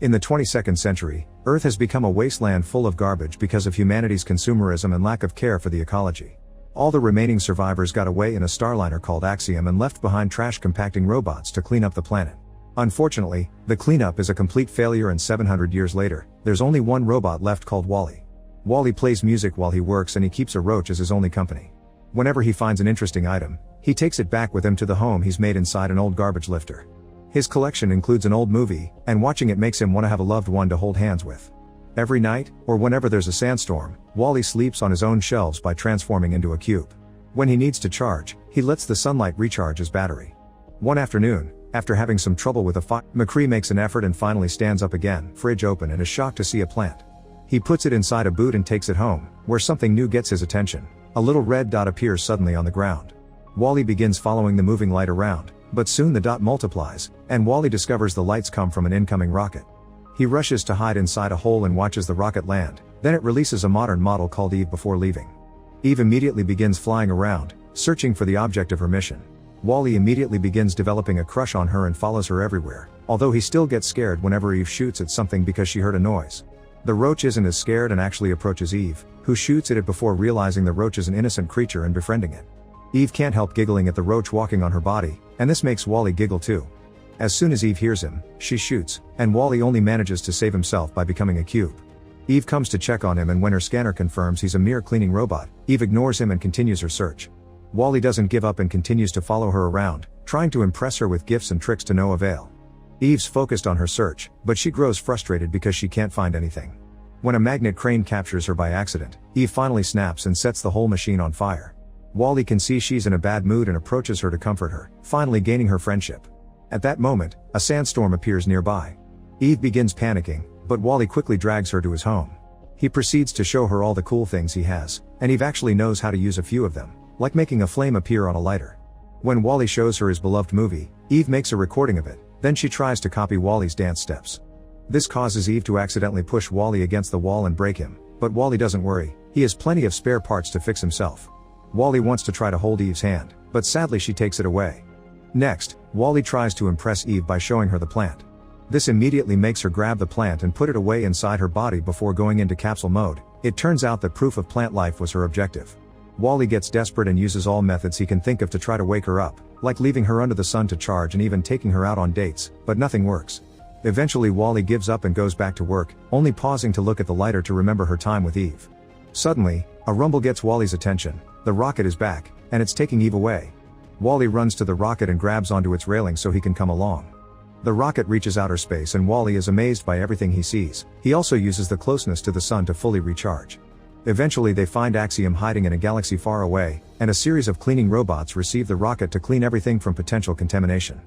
In the 22nd century, Earth has become a wasteland full of garbage because of humanity's consumerism and lack of care for the ecology. All the remaining survivors got away in a starliner called Axiom and left behind trash compacting robots to clean up the planet. Unfortunately, the cleanup is a complete failure, and 700 years later, there's only one robot left called Wally. Wally plays music while he works, and he keeps a roach as his only company. Whenever he finds an interesting item, he takes it back with him to the home he's made inside an old garbage lifter. His collection includes an old movie, and watching it makes him want to have a loved one to hold hands with. Every night, or whenever there's a sandstorm, Wally sleeps on his own shelves by transforming into a cube. When he needs to charge, he lets the sunlight recharge his battery. One afternoon, after having some trouble with a fire, McCree makes an effort and finally stands up again, fridge open, and is shocked to see a plant. He puts it inside a boot and takes it home, where something new gets his attention. A little red dot appears suddenly on the ground. Wally begins following the moving light around, but soon the dot multiplies, and Wally discovers the lights come from an incoming rocket. He rushes to hide inside a hole and watches the rocket land, then it releases a modern model called Eve before leaving. Eve immediately begins flying around, searching for the object of her mission. Wally immediately begins developing a crush on her and follows her everywhere, although he still gets scared whenever Eve shoots at something because she heard a noise. The roach isn't as scared and actually approaches Eve, who shoots at it before realizing the roach is an innocent creature and befriending it. Eve can't help giggling at the roach walking on her body, and this makes Wally giggle too. As soon as Eve hears him, she shoots, and Wally only manages to save himself by becoming a cube. Eve comes to check on him, and when her scanner confirms he's a mere cleaning robot, Eve ignores him and continues her search. Wally doesn't give up and continues to follow her around, trying to impress her with gifts and tricks to no avail. Eve's focused on her search, but she grows frustrated because she can't find anything. When a magnet crane captures her by accident, Eve finally snaps and sets the whole machine on fire. Wally can see she's in a bad mood and approaches her to comfort her, finally gaining her friendship. At that moment, a sandstorm appears nearby. Eve begins panicking, but Wally quickly drags her to his home. He proceeds to show her all the cool things he has, and Eve actually knows how to use a few of them, like making a flame appear on a lighter. When Wally shows her his beloved movie, Eve makes a recording of it, then she tries to copy Wally's dance steps. This causes Eve to accidentally push Wally against the wall and break him, but Wally doesn't worry, he has plenty of spare parts to fix himself. Wally wants to try to hold Eve's hand, but sadly she takes it away. Next, Wally tries to impress Eve by showing her the plant. This immediately makes her grab the plant and put it away inside her body before going into capsule mode. It turns out that proof of plant life was her objective. Wally gets desperate and uses all methods he can think of to try to wake her up, like leaving her under the sun to charge and even taking her out on dates, but nothing works. Eventually Wally gives up and goes back to work, only pausing to look at the lighter to remember her time with Eve. Suddenly, a rumble gets Wally's attention. The rocket is back, and it's taking Eve away. Wally runs to the rocket and grabs onto its railing so he can come along. The rocket reaches outer space and Wally is amazed by everything he sees. He also uses the closeness to the sun to fully recharge. Eventually they find Axiom hiding in a galaxy far away, and a series of cleaning robots receive the rocket to clean everything from potential contamination.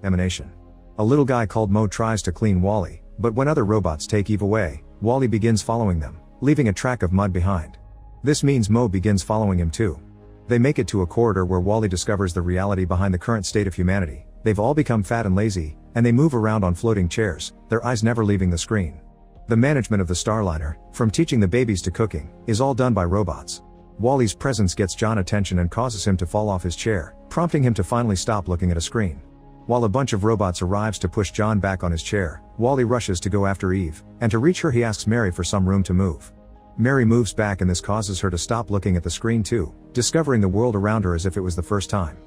A little guy called Mo tries to clean Wally, but when other robots take Eve away, Wally begins following them, leaving a track of mud behind. This means Mo begins following him too. They make it to a corridor where Wally discovers the reality behind the current state of humanity. They've all become fat and lazy, and they move around on floating chairs, their eyes never leaving the screen. The management of the Starliner, from teaching the babies to cooking, is all done by robots. Wally's presence gets John attention and causes him to fall off his chair, prompting him to finally stop looking at a screen. While a bunch of robots arrives to push John back on his chair, Wally rushes to go after Eve, and to reach her he asks Mary for some room to move. Mary moves back and this causes her to stop looking at the screen too, discovering the world around her as if it was the first time.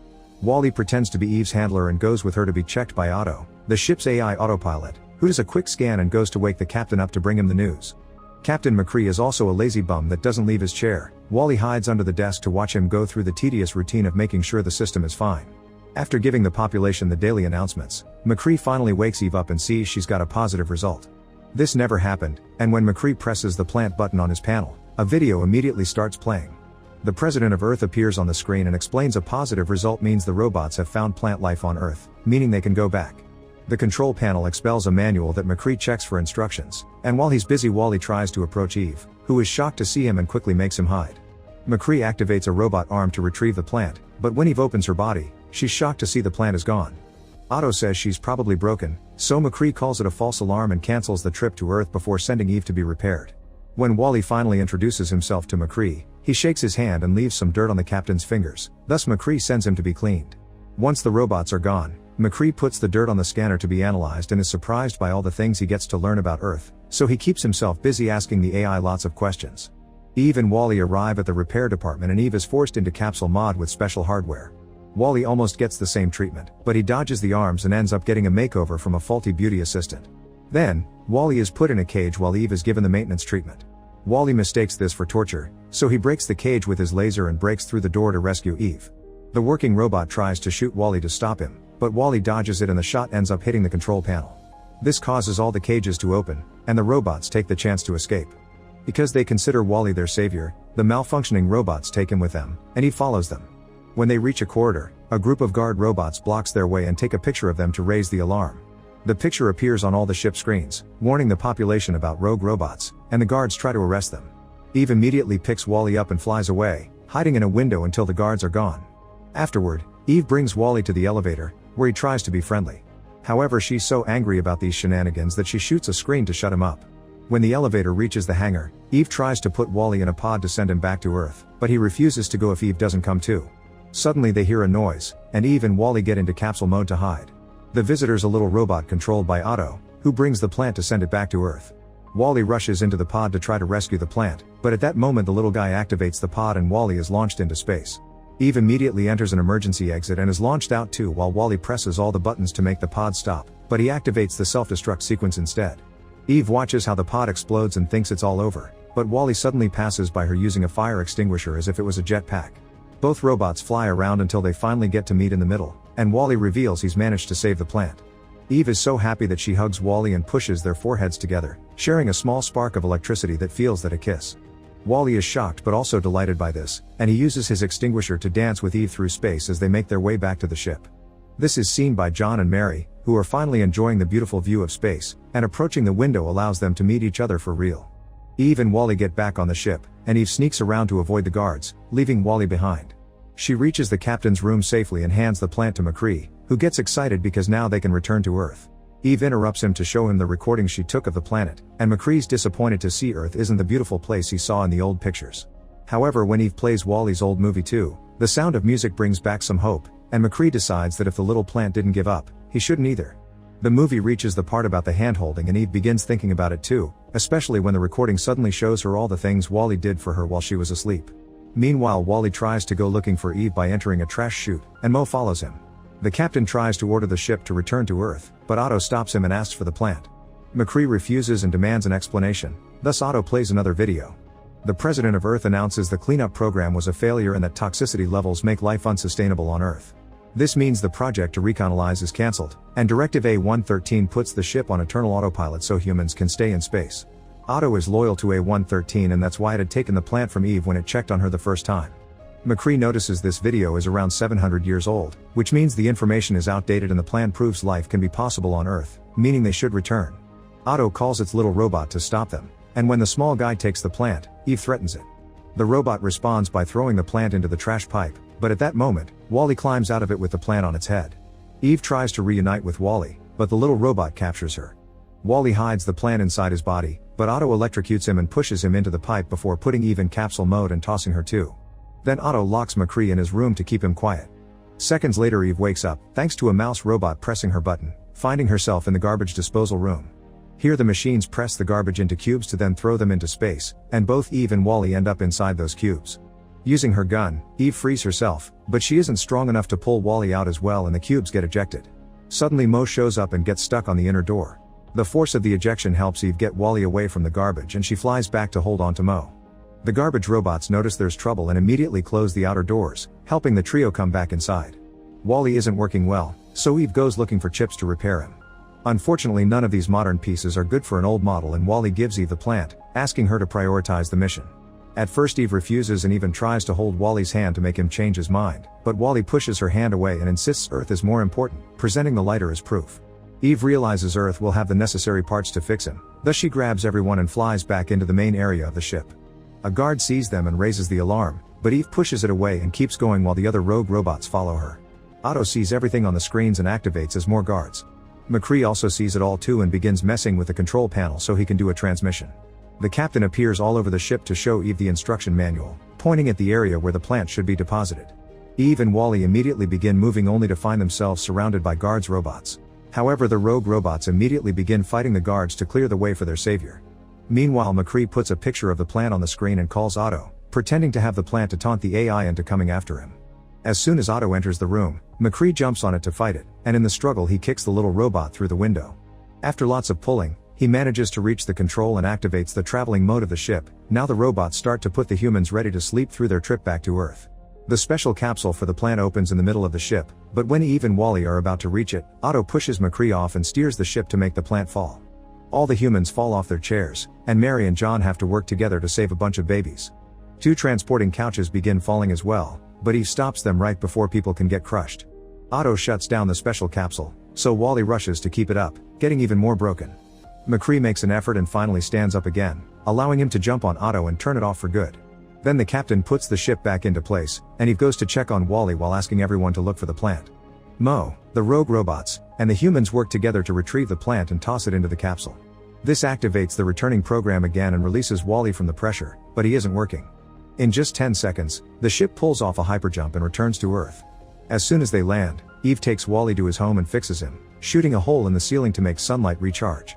Wally pretends to be Eve's handler and goes with her to be checked by Otto, the ship's AI autopilot, who does a quick scan and goes to wake the captain up to bring him the news. Captain McCree is also a lazy bum that doesn't leave his chair. Wally hides under the desk to watch him go through the tedious routine of making sure the system is fine. After giving the population the daily announcements, McCree finally wakes Eve up and sees she's got a positive result. This never happened, and when McCree presses the plant button on his panel, a video immediately starts playing. The president of Earth appears on the screen and explains a positive result means the robots have found plant life on Earth, meaning they can go back. The control panel expels a manual that McCree checks for instructions, and while he's busy Wally tries to approach Eve, who is shocked to see him and quickly makes him hide. McCree activates a robot arm to retrieve the plant, but when Eve opens her body, she's shocked to see the plant is gone. Otto says she's probably broken, so McCree calls it a false alarm and cancels the trip to Earth before sending Eve to be repaired. When Wally finally introduces himself to McCree, he shakes his hand and leaves some dirt on the captain's fingers, thus McCree sends him to be cleaned. Once the robots are gone, McCree puts the dirt on the scanner to be analyzed and is surprised by all the things he gets to learn about Earth, so he keeps himself busy asking the AI lots of questions. Eve and Wally arrive at the repair department and Eve is forced into capsule mod with special hardware. Wally almost gets the same treatment, but he dodges the arms and ends up getting a makeover from a faulty beauty assistant. Then, Wally is put in a cage while Eve is given the maintenance treatment. Wally mistakes this for torture, so he breaks the cage with his laser and breaks through the door to rescue Eve. The working robot tries to shoot Wally to stop him, but Wally dodges it and the shot ends up hitting the control panel. This causes all the cages to open, and the robots take the chance to escape. Because they consider Wally their savior, the malfunctioning robots take him with them, and he follows them. When they reach a corridor, a group of guard robots blocks their way and take a picture of them to raise the alarm. The picture appears on all the ship screens, warning the population about rogue robots, and the guards try to arrest them. Eve immediately picks Wally up and flies away, hiding in a window until the guards are gone. Afterward, Eve brings Wally to the elevator, where he tries to be friendly. However, she's so angry about these shenanigans that she shoots a screen to shut him up. When the elevator reaches the hangar, Eve tries to put Wally in a pod to send him back to Earth, but he refuses to go if Eve doesn't come too. Suddenly they hear a noise, and Eve and Wally get into capsule mode to hide. The visitor's a little robot controlled by Otto, who brings the plant to send it back to Earth. Wally rushes into the pod to try to rescue the plant, but at that moment the little guy activates the pod and Wally is launched into space. Eve immediately enters an emergency exit and is launched out too while Wally presses all the buttons to make the pod stop, but he activates the self-destruct sequence instead. Eve watches how the pod explodes and thinks it's all over, but Wally suddenly passes by her using a fire extinguisher as if it was a jetpack. Both robots fly around until they finally get to meet in the middle, and Wally reveals he's managed to save the plant. Eve is so happy that she hugs Wally and pushes their foreheads together, sharing a small spark of electricity that feels that a kiss. Wally is shocked but also delighted by this, and he uses his extinguisher to dance with Eve through space as they make their way back to the ship. This is seen by John and Mary, who are finally enjoying the beautiful view of space, and approaching the window allows them to meet each other for real. Eve and Wally get back on the ship, and Eve sneaks around to avoid the guards, leaving Wally behind. She reaches the captain's room safely and hands the plant to McCree, who gets excited because now they can return to Earth. Eve interrupts him to show him the recording she took of the planet, and McCree's disappointed to see Earth isn't the beautiful place he saw in the old pictures. However, when Eve plays Wally's old movie too, the sound of music brings back some hope, and McCree decides that if the little plant didn't give up, he shouldn't either. The movie reaches the part about the hand-holding and Eve begins thinking about it too, especially when the recording suddenly shows her all the things Wally did for her while she was asleep. Meanwhile, Wally tries to go looking for Eve by entering a trash chute, and Mo follows him. The captain tries to order the ship to return to Earth, but Otto stops him and asks for the plant. McCree refuses and demands an explanation, thus Otto plays another video. The president of Earth announces the cleanup program was a failure and that toxicity levels make life unsustainable on Earth. This means the project to recolonize is cancelled, and Directive A113 puts the ship on eternal autopilot so humans can stay in space. Otto is loyal to A113 and that's why it had taken the plant from Eve when it checked on her the first time. McCree notices this video is around 700 years old, which means the information is outdated and the plan proves life can be possible on Earth, meaning they should return. Otto calls its little robot to stop them, and when the small guy takes the plant, Eve threatens it. The robot responds by throwing the plant into the trash pipe, but at that moment, Wally climbs out of it with the plant on its head. Eve tries to reunite with Wally, but the little robot captures her. Wally hides the plant inside his body, but Otto electrocutes him and pushes him into the pipe before putting Eve in capsule mode and tossing her too. Then Otto locks McCree in his room to keep him quiet. Seconds later Eve wakes up, thanks to a mouse robot pressing her button, finding herself in the garbage disposal room. Here the machines press the garbage into cubes to then throw them into space, and both Eve and Wally end up inside those cubes. Using her gun, Eve frees herself, but she isn't strong enough to pull Wally out as well and the cubes get ejected. Suddenly Mo shows up and gets stuck on the inner door. The force of the ejection helps Eve get Wally away from the garbage and she flies back to hold on to Mo. The garbage robots notice there's trouble and immediately close the outer doors, helping the trio come back inside. Wally isn't working well, so Eve goes looking for chips to repair him. Unfortunately, none of these modern pieces are good for an old model and Wally gives Eve the plant, asking her to prioritize the mission. At first Eve refuses and even tries to hold Wally's hand to make him change his mind, but Wally pushes her hand away and insists Earth is more important, presenting the lighter as proof. Eve realizes Earth will have the necessary parts to fix him, thus she grabs everyone and flies back into the main area of the ship. A guard sees them and raises the alarm, but Eve pushes it away and keeps going while the other rogue robots follow her. Otto sees everything on the screens and activates as more guards. McCree also sees it all too and begins messing with the control panel so he can do a transmission. The captain appears all over the ship to show Eve the instruction manual, pointing at the area where the plant should be deposited. Eve and Wally immediately begin moving only to find themselves surrounded by guards robots. However, the rogue robots immediately begin fighting the guards to clear the way for their savior. Meanwhile, McCree puts a picture of the plant on the screen and calls Otto, pretending to have the plant to taunt the AI into coming after him. As soon as Otto enters the room, McCree jumps on it to fight it, and in the struggle he kicks the little robot through the window. After lots of pulling, he manages to reach the control and activates the traveling mode of the ship. Now the robots start to put the humans ready to sleep through their trip back to Earth. The special capsule for the plant opens in the middle of the ship, but when Eve and Wally are about to reach it, Otto pushes McCree off and steers the ship to make the plant fall. All the humans fall off their chairs, and Mary and John have to work together to save a bunch of babies. 2 transporting couches begin falling as well, but Eve stops them right before people can get crushed. Otto shuts down the special capsule, so Wally rushes to keep it up, getting even more broken. McCree makes an effort and finally stands up again, allowing him to jump on Otto and turn it off for good. Then the captain puts the ship back into place, and Eve goes to check on Wally while asking everyone to look for the plant. Mo, the rogue robots, and the humans work together to retrieve the plant and toss it into the capsule. This activates the returning program again and releases Wally from the pressure, but he isn't working. In just 10 seconds, the ship pulls off a hyperjump and returns to Earth. As soon as they land, Eve takes Wally to his home and fixes him, shooting a hole in the ceiling to make sunlight recharge.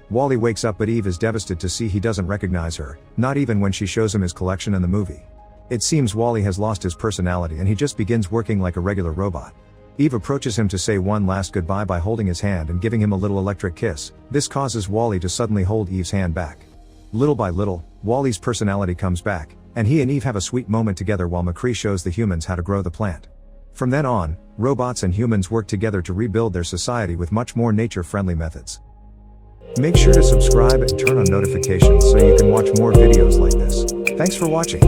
Wally wakes up, but Eve is devastated to see he doesn't recognize her, not even when she shows him his collection in the movie. It seems Wally has lost his personality and he just begins working like a regular robot. Eve approaches him to say one last goodbye by holding his hand and giving him a little electric kiss. This causes Wally to suddenly hold Eve's hand back. Little by little, Wally's personality comes back, and he and Eve have a sweet moment together while McCree shows the humans how to grow the plant. From then on, robots and humans work together to rebuild their society with much more nature-friendly methods. Make sure to subscribe and turn on notifications so you can watch more videos like this. Thanks for watching.